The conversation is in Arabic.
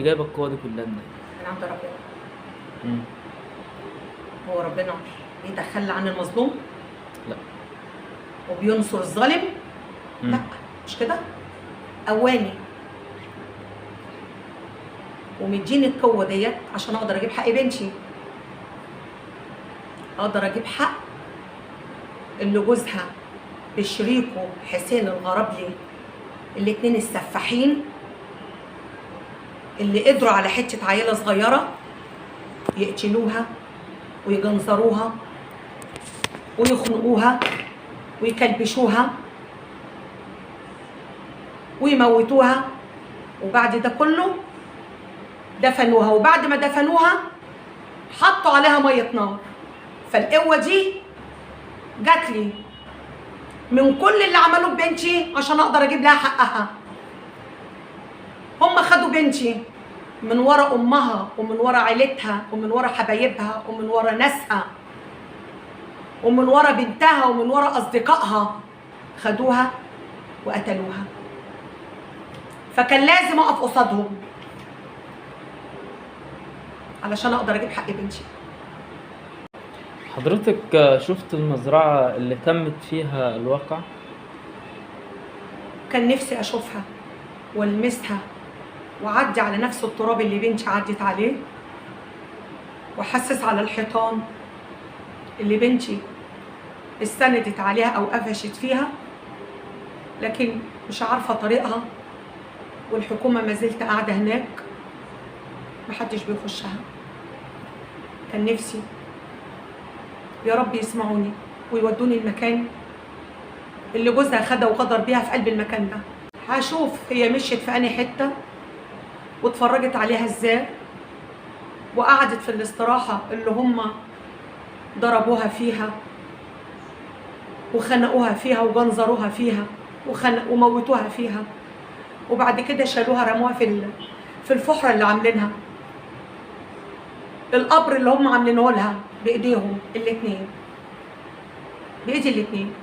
انت جايبه القوه دي كلها منين؟ من عند ربنا. مم. هو ربنا بيتخلى عن المظلوم؟ لا. وبينصر الظالم؟ مم. لا، مش كده. اواني ومديني القوه ديت عشان اقدر اجيب حق بنتي، اقدر اجيب حق اللي جوزها بشريكه حسين الغرابلي، الاتنين السفاحين اللي قدروا على حته عيله صغيره يقتلوها ويجنزروها ويخنقوها ويكلبشوها ويموتوها، وبعد ده كله دفنوها، وبعد ما دفنوها حطوا عليها ميه نار. فالقوه دي جات لي من كل اللي عملوه ببنتي عشان اقدر اجيب لها حقها. هم خدوا بنتي من ورا امها ومن ورا عيلتها ومن ورا حبايبها ومن ورا ناسها ومن ورا بنتها ومن ورا اصدقائها، خدوها وقتلوها. فكان لازم اقف قصادهم علشان اقدر اجيب حق بنتي. حضرتك شفت المزرعه اللي تمت فيها الواقع؟ كان نفسي اشوفها والمسها وعدي على نفس التراب اللي بنتي عدت عليه، واحسس على الحيطان اللي بنتي استندت عليها او قفشت فيها، لكن مش عارفه طريقها، والحكومه ما زلت قاعده هناك محدش بيخشها. كان نفسي يا رب يسمعوني ويودوني المكان اللي جوزها خدها وغدر بيها في قلب المكان ده. هشوف هي مشيت في انهي حته واتفرجت عليها ازاي، وقعدت في الاستراحه اللي هم ضربوها فيها وخنقوها فيها وجنزروها فيها وموتوها فيها، وبعد كده شالوها رموها في الفحره اللي عاملينها، القبر اللي هم عاملينه لها بايديهم الاتنين، بايدي الاتنين.